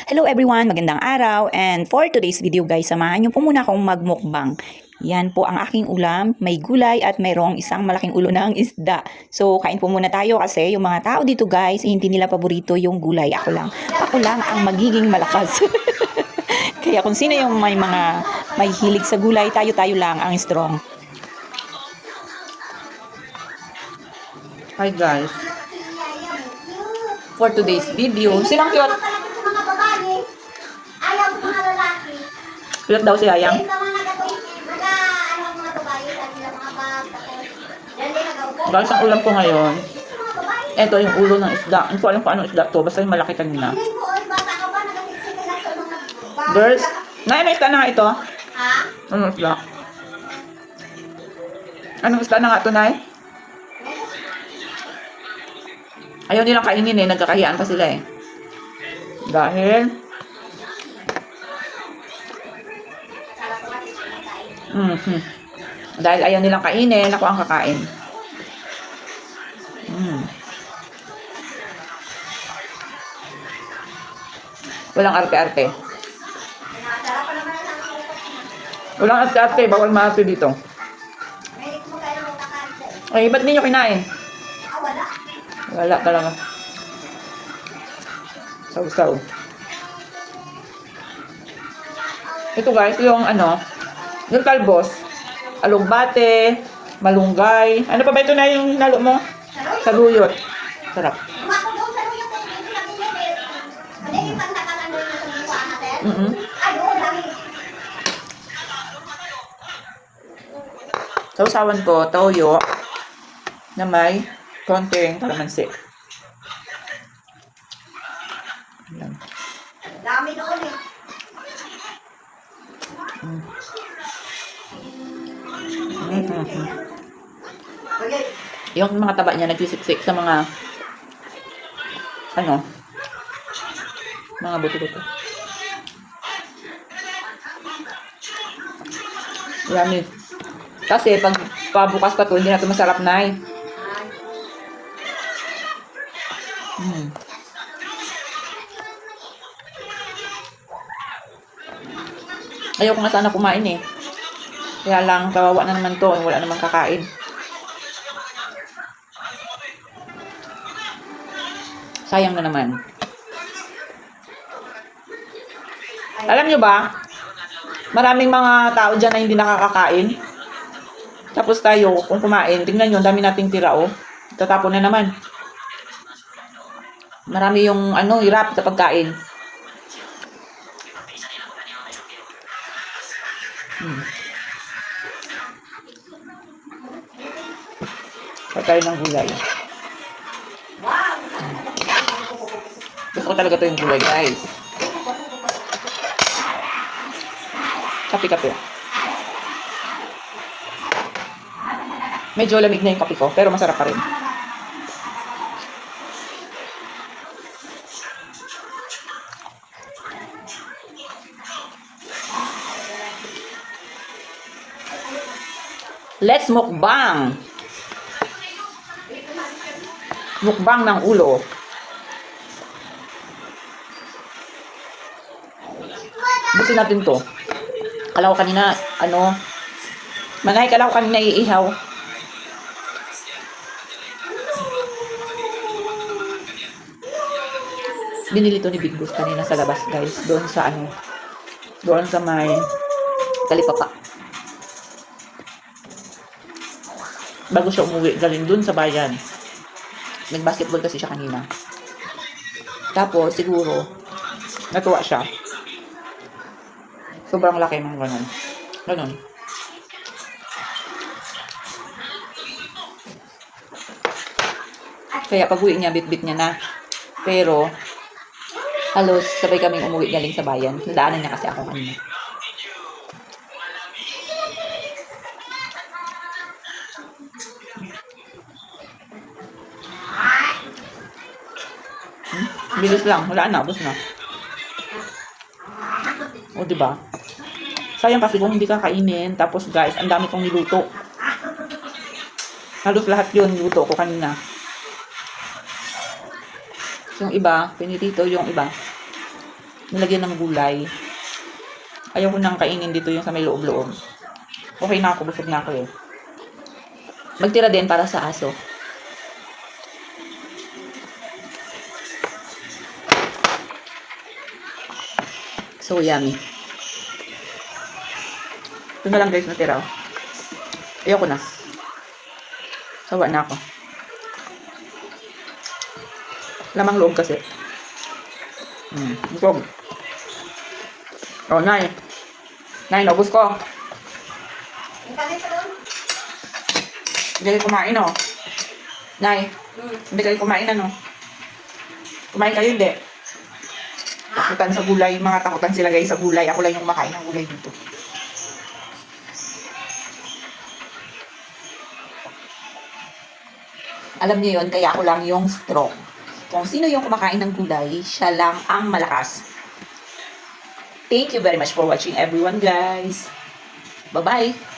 Hello everyone, magandang araw, and for today's video guys, samahan niyo po muna akong magmukbang. Yan po ang aking ulam, may gulay at mayroong isang malaking ulo ng isda. So kain po muna tayo kasi yung mga tao dito guys, hindi nila paborito yung gulay. Ako lang ang magiging malakas. Kaya kung sino yung may hilig sa gulay, tayo lang ang strong. Hi guys, for today's video, sinang cute? Mga babae, ayaw sa mga lalaki. Cute daw si Ayang. Yung mga mga babae, kanila mga bag, tapos, dali nagaw. Guys, ang ulam ko ngayon, Mga babae, ito yung ulo ng isda. Hindi ko alam kung anong isda to, basta yung malaki kanina. hindi ko, oy, bata ka ba, nagasiksik ka na sa mga bag. Girls, may isda na nga ito. Ha? Anong isda? Anong isda na nga ito, Nay? Ayaw nilang kainin eh, nagkakahiyaan pa sila eh. Dahil, dahil ayaw nilang kainin, ako ang kakain. Walang arte-arte. Nasarapan naman na lang ako. Walang arte-arte, bawal maarte dito. May mo kayo ng takarita. Ay, ba't ninyo kinain? Wala. Wala talaga. Saw-saw. Ito guys, yung yung talbos, alugbate, malunggay. Ano pa ba ito na yung hinalo mo? Saluyot. Sarap. Umako doon sa luyot ko, hindi lang nilipit. Hindi yung pagkakalan doon sa mukha natin. Ay, doon lang. Sausawan ko, toyo, na may konting kalamansi. Ayan. Dami doon eh. Okay. Yung mga taba niya nagsisiksik sa mga mga buto-buto. Yummy. Kasi pag pabukas pa to, hindi na ito masarap na eh. Ayoko nga sana kumain eh. Kaya lang, kawawa na naman to. Wala namang kakain. Sayang na naman. Alam nyo ba? Maraming mga tao dyan na hindi nakakakain. Tapos tayo, kung kumain, tingnan nyo, dami nating tira oh. Tatapon na naman. Marami yung hirap sa pagkain. Pagkain ng gulay. Gusto ko talaga to yung gulay, guys. Kape-kape. Medyo lamig na yung kape ko, pero masarap pa rin. Let's mukbang! Mukbang ng ulo. Busin natin to. Kala ko kanina, manay, kala ko kanina iihaw. Binili to ni Big Boss kanina sa labas, guys. Doon sa doon sa may Talipapa. Bago siya umuwi, galing dun sa bayan. Nag-basketball kasi siya kanina. Tapos, siguro, natuwa siya. Sobrang laki ng ganun. Ganun. Kaya pag-uwi niya, bit-bit niya na. Pero, halos sabay kaming umuwi galing sa bayan. Nadaanan niya kasi ako kanina. Bilis lang, wala na, ubos na. O, diba? Sayang kasi kung hindi ka kainin. Tapos guys, ang dami kong niluto. Halos lahat yun niluto ko kanina. Yung iba, pinirito yung iba. nilagyan ng gulay. Ayaw ko nang kainin dito yung sa may loob-loob. Okay na ako, busog na ako eh. Magtira din para sa aso. So yummy. Ito na lang guys natira. Ayoko na. Sawa na ako. Lamang loob kasi. Busog. Oh, Nay. Nay, naubos ko. Ang kanin pa doon. Hindi kayo kumain, oh. Nay, hindi kayo kumain, ano? Kumain kayo, hindi. Takutan sa gulay. Mga takutan sila guys sa gulay. Ako lang yung kumakain ng gulay dito. Alam niyo yun, kaya ako lang yung strong. Kung sino yung kumakain ng gulay, siya lang ang malakas. Thank you very much for watching everyone, guys. Bye-bye!